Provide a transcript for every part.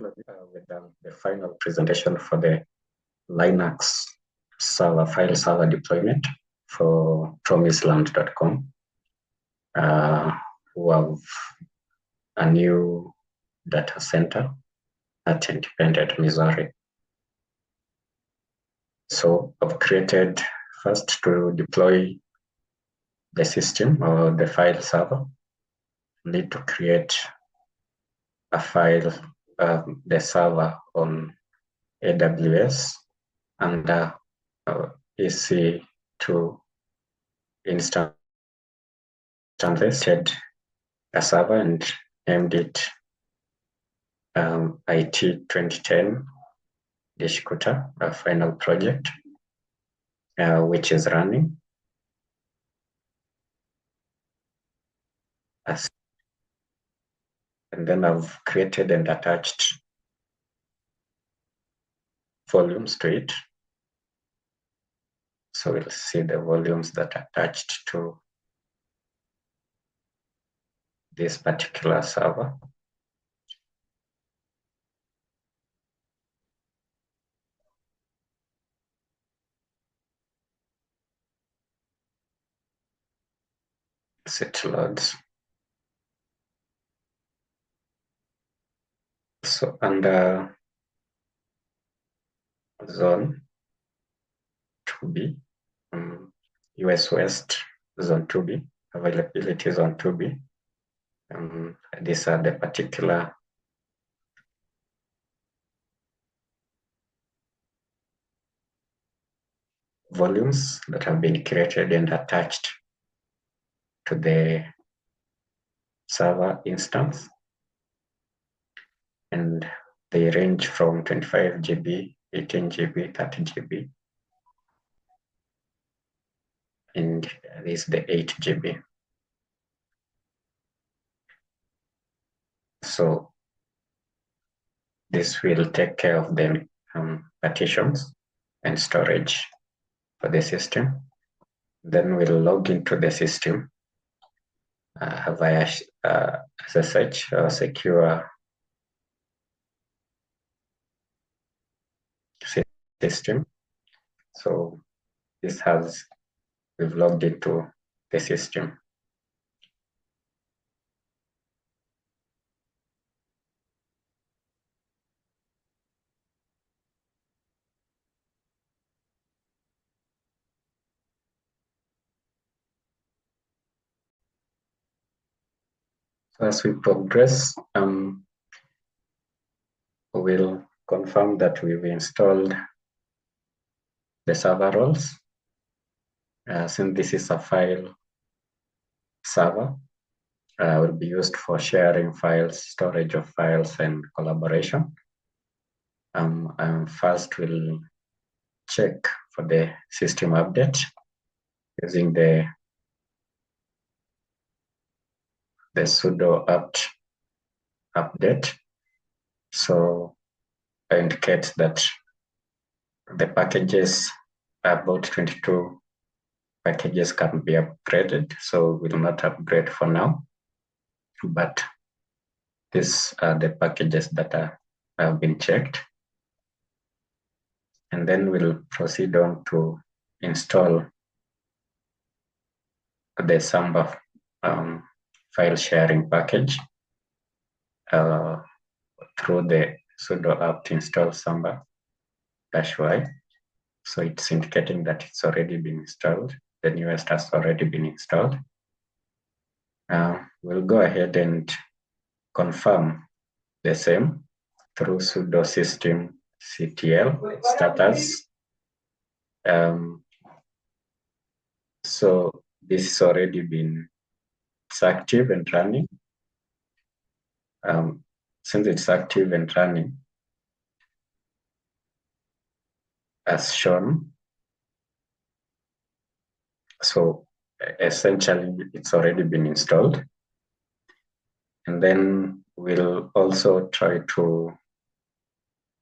with the final presentation for the Linux file server deployment for promiseland.com, who have a new data center at Independent, Missouri. So I've created first to deploy the system or the file server. We need to create a file, the server on AWS under EC2 instance had a server and named it IT210 dshikuta, a final project, which is running. And then I've created and attached volumes to it. So we'll see the volumes that are attached to this particular server. It loads. So under zone 2B, US West zone 2B, availability zone 2B. These are the particular volumes that have been created and attached to the server instance. And they range from 25 GB, 18 GB, 30 GB. And this is the 8 GB. So this will take care of the partitions and storage for the system. Then we'll log into the system via SSH or secure system. So we've logged into the system. So as we progress, we'll confirm that we've installed the server roles. Since this is a file server, will be used for sharing files, storage of files, and collaboration. First, we'll check for the system update using the sudo apt update. So I indicate that the packages, about 22 packages can be upgraded. So we'll not upgrade for now, but these are the packages that have been checked. And then we'll proceed on to install the Samba file sharing package through the sudo apt install Samba -y. So it's indicating that it's already been installed. The newest has already been installed. We'll go ahead and confirm the same through sudo systemctl status. So this has already been active and running. Since it's active and running, as shown, so essentially it's already been installed. And then we'll also try to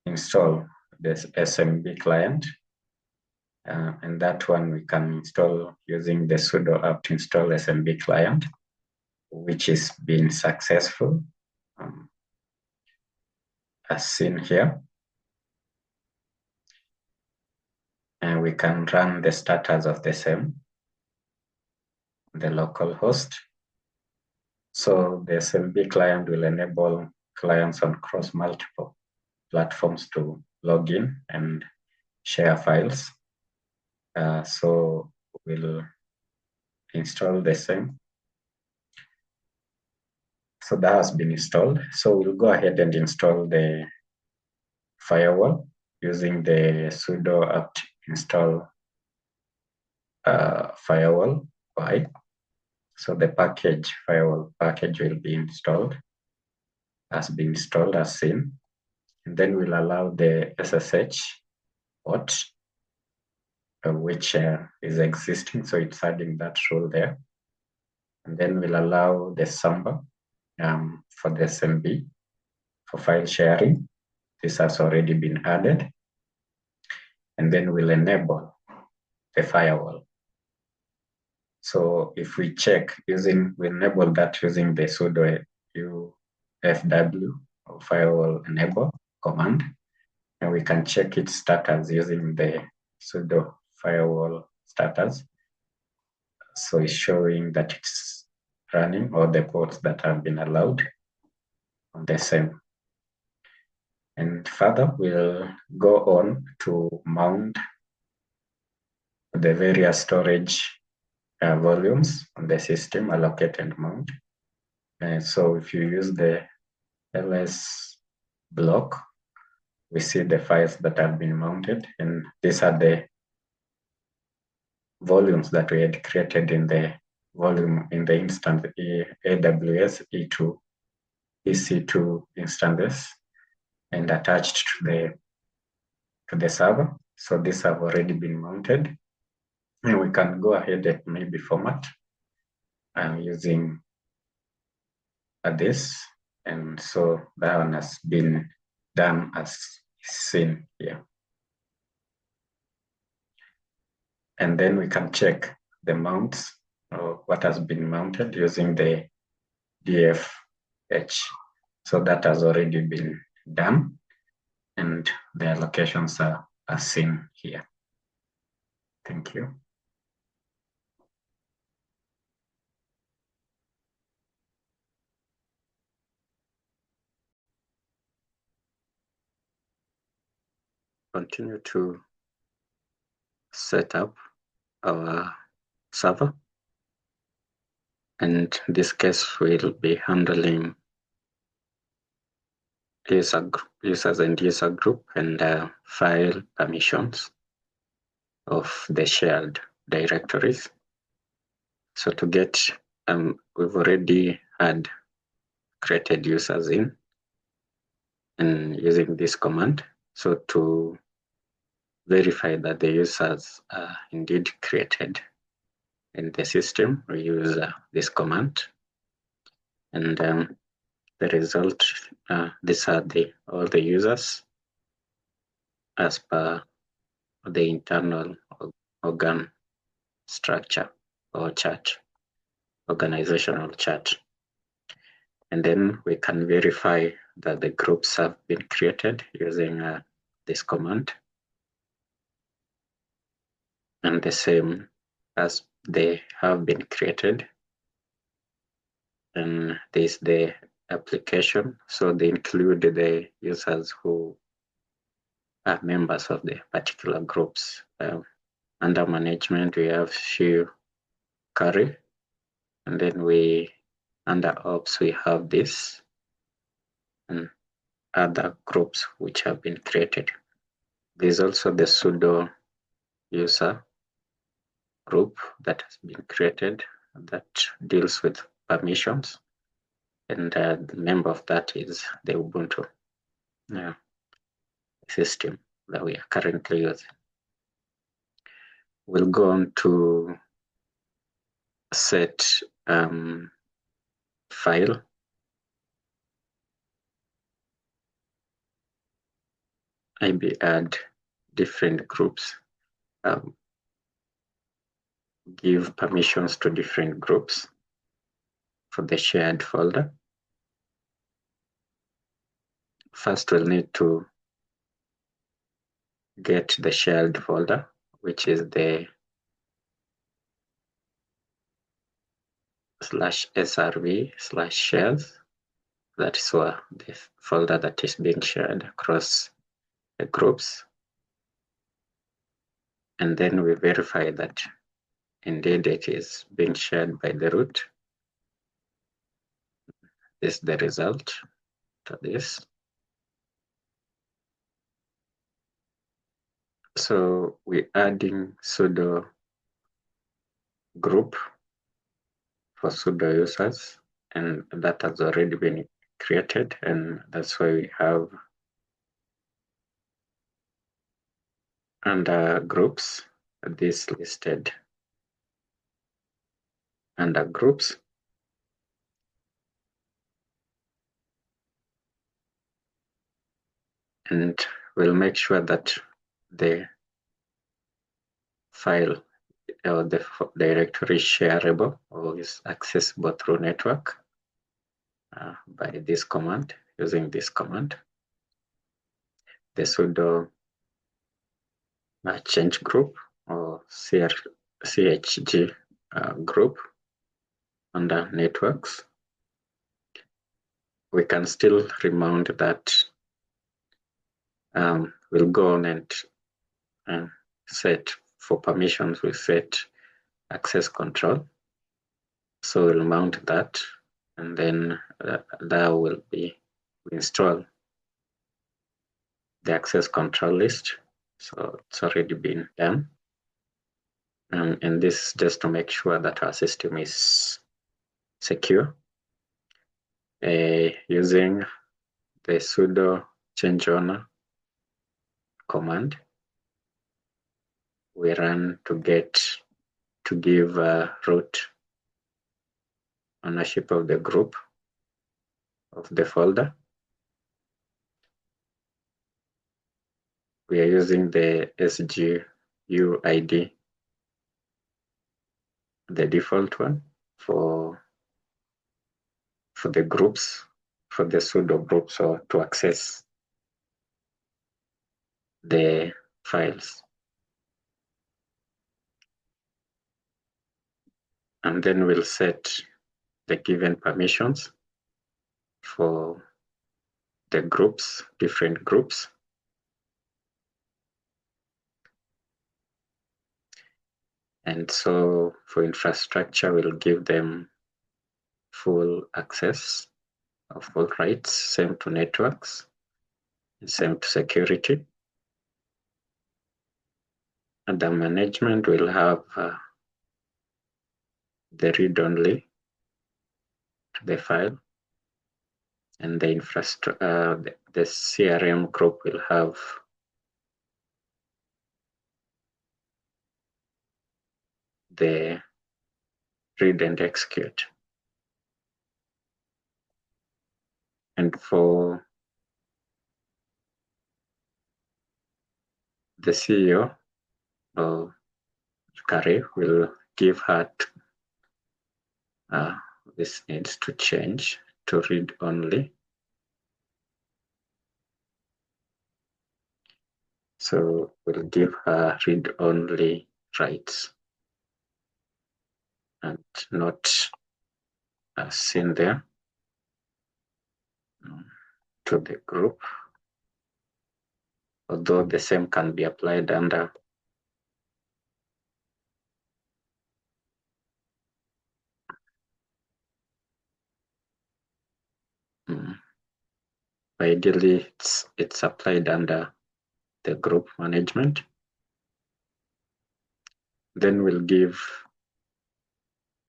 install this SMB client. And that one we can install using the sudo apt install SMB client, which is been successful. as seen here. And we can run the status of the same, the local host. So the SMB client will enable clients on cross multiple platforms to log in and share files. So we'll install the same. So that has been installed. So we'll go ahead and install the firewall using the sudo apt install firewall y. So the package firewall package will be installed, has been installed as seen. And then we'll allow the SSH port, which is existing. So it's adding that rule there. And then we'll allow the Samba for the SMB for file sharing. This has already been added. And then we'll enable the firewall. So if we check we enable that using the sudo ufw or firewall enable command, and we can check its status using the sudo firewall status. So it's showing that it's running all the ports that have been allowed on the same. And further, we'll go on to mount the various storage volumes on the system, allocate and mount. And so if you use the ls block, we see the files that have been mounted, and these are the volumes that we had created in the volume in the instance AWS E2 EC2 instances and attached to the server. So these have already been mounted, and we can go ahead and maybe format using this. And so that one has been done as seen here. And then we can check the mounts or what has been mounted using the DFH. So that has already been done, and the allocations are seen here. Thank you. Continue to set up our server. And in this case, we'll be handling users and user group and file permissions of the shared directories. So to get, we've already had created users in and using this command. So to verify that the users are indeed created in the system, we use this command. And the result, these are all the users as per the internal organ structure or chart, organizational chart. And then we can verify that the groups have been created using this command. And the same as they have been created. And this is the application. So they include the users who are members of the particular groups. Under management, we have few carry. And then under ops, we have this and other groups which have been created. There's also the sudo user group that has been created that deals with permissions, and the member of that is the Ubuntu system that we are currently using. We'll go on to set file. Maybe add different groups, give permissions to different groups for the shared folder. first we'll need to get the shared folder, which is the /srv/shares. That is the folder that is being shared across the groups. And then we verify that indeed it is being shared by the root. This is the result to this. So we're adding sudo group for sudo users, and that has already been created, and that's why we have under groups this listed under groups. And we'll make sure that the file or the directory is shareable or is accessible through network by this command, using this command, the sudo change group or chg group under networks. We can still remount that. We'll go on and set for permissions, we set access control. So we'll mount that, and then that will be, we install the access control list. So it's already been done. And this is just to make sure that our system is secure. Using the sudo change owner command, we run to give root ownership of the group of the folder. We are using the SGUID, the default one for the groups, for the sudo groups, or to access the files. And then we'll set the given permissions for the groups, different groups. And so for infrastructure, we'll give them full access of full rights, same to networks, same to security. And the management will have the read-only to the file, and the infrastructure, the CRM group will have the read and execute. And for the CEO, Kari, will give her this needs to change to read only. So we'll give her read only rights and not seen there to the group, although the same can be applied under ideally it's applied under the group management. Then we'll give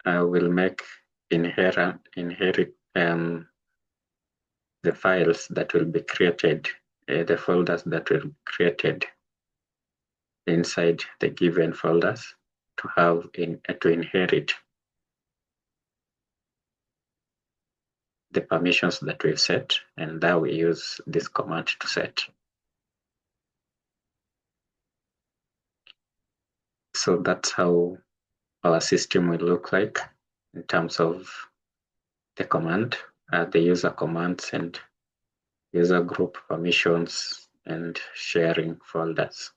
we'll make inherit the files that will be created, the folders that will be created inside the given folders to have to inherit the permissions that we've set, and that we use this command to set. So that's how our system will look like in terms of the command, the user commands, and user group permissions, and sharing folders.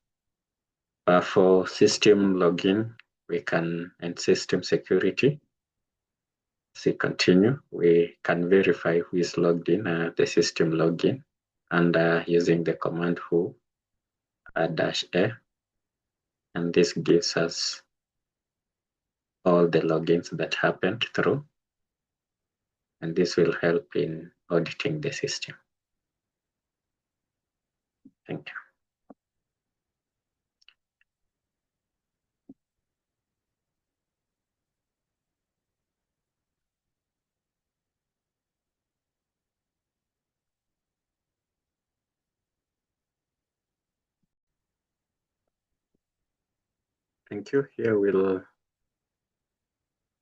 For system login, we can, and system security, see continue, we can verify who is logged in, the system login, and using the command who -a, and this gives us all the logins that happened through, and this will help in auditing the system. Thank you. Thank you. Here we'll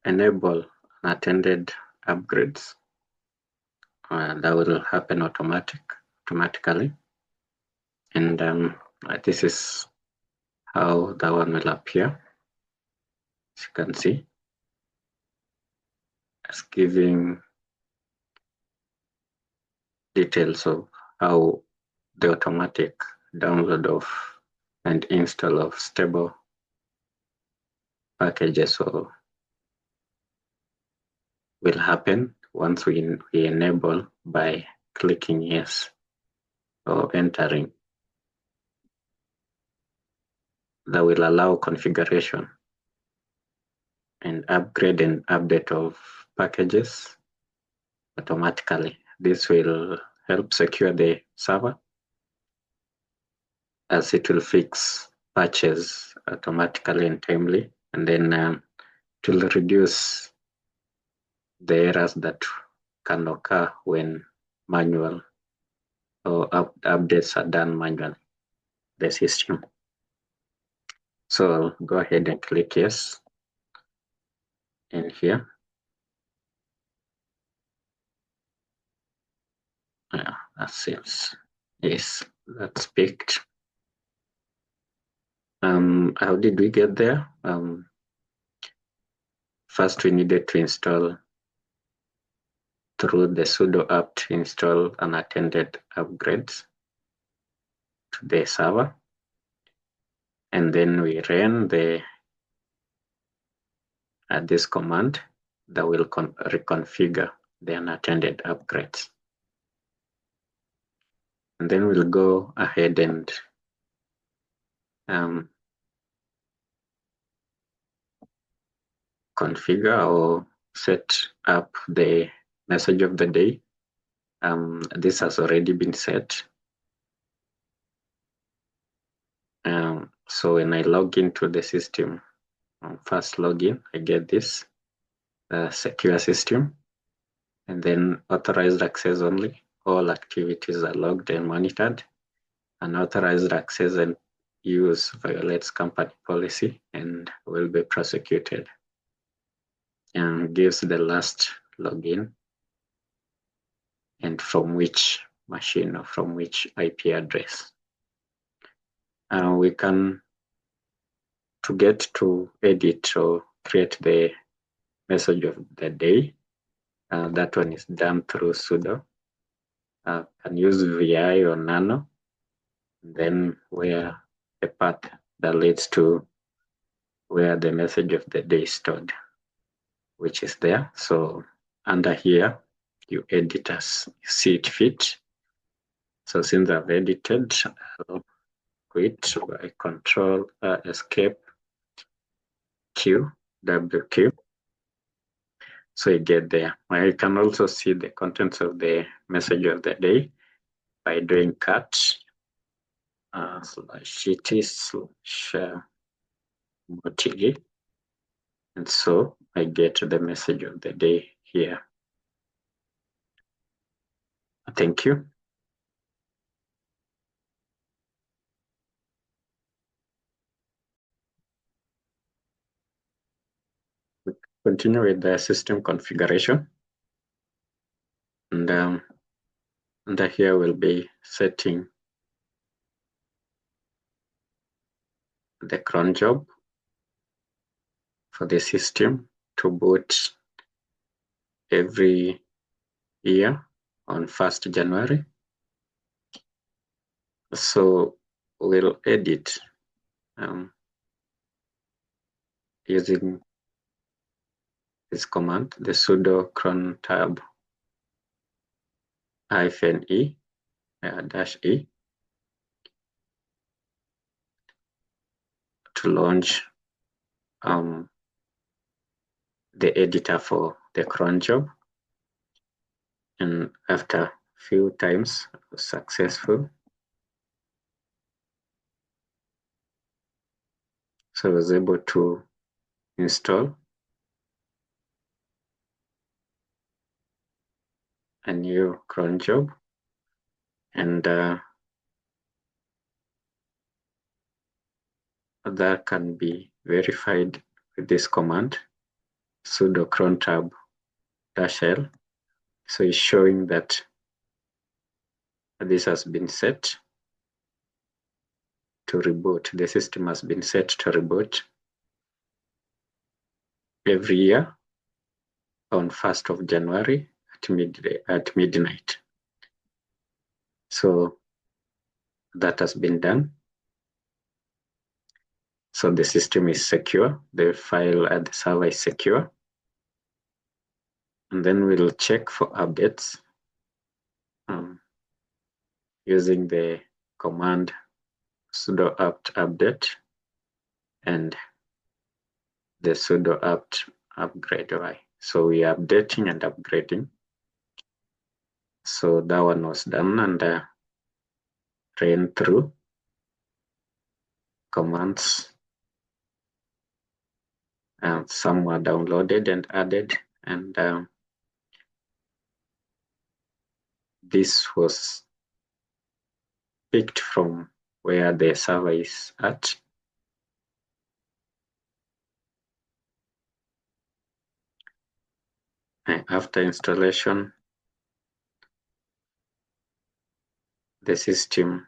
enable unattended upgrades. That will happen automatically. And this is how that one will appear. As you can see, it's giving details of how the automatic download of and install of stable packages will happen once we enable by clicking yes or entering. That will allow configuration and upgrade and update of packages automatically. This will help secure the server as it will fix patches automatically and timely, and then it will reduce the errors that can occur when manual or updates are done manually, the system. So I'll go ahead and click yes in here. Yeah, that seems, yes, that's picked. How did we get there? First, we needed to install through the sudo apt install unattended upgrades to the server. And then we ran this command that will reconfigure the unattended upgrades. And then we'll go ahead and configure or set up the message of the day. This has already been set. So when I log into the system, first login, I get this secure system, and then authorized access only. All activities are logged and monitored. Unauthorized access and use violates company policy and will be prosecuted. And gives the last login and from which machine or from which IP address. We can, to get to edit or create the message of the day, that one is done through sudo. Can use vi or nano, then where the path that leads to where the message of the day is stored, which is there. So under here, you edit as you see it fit. So since I've edited, I'll quit by Control Escape Q, WQ. So you get there. You can also see the contents of the message of the day by doing cut /it/motg. And so I get the message of the day here. Thank you. We continue with the system configuration. And under here we'll be setting the cron job for the system to boot every year on 1st January. So we'll edit using this command, the sudo cron tab -e -e to launch the editor for the cron job. And after a few times successful, so I was able to install a new cron job, and that can be verified with this command, sudo cron tab -l. So it's showing that this has been set to reboot. The system has been set to reboot every year on 1st of January at midnight. So that has been done. So the system is secure, the file at the server is secure. And then we'll check for updates using the command sudo apt update and the sudo apt upgrade y. So we are updating and upgrading. So that one was done and ran through commands, and some were downloaded and added, and this was picked from where the server is at. And after installation, the system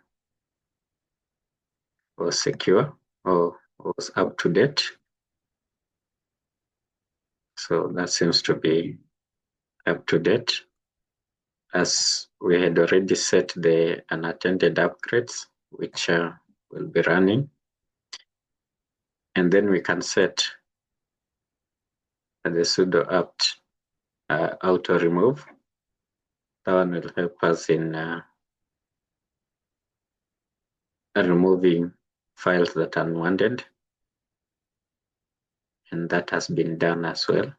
was secure or was up to date. So that seems to be up to date, as we had already set the unattended upgrades, which will be running. And then we can set the sudo apt auto remove. That one will help us in removing files that are unwanted. And that has been done as well.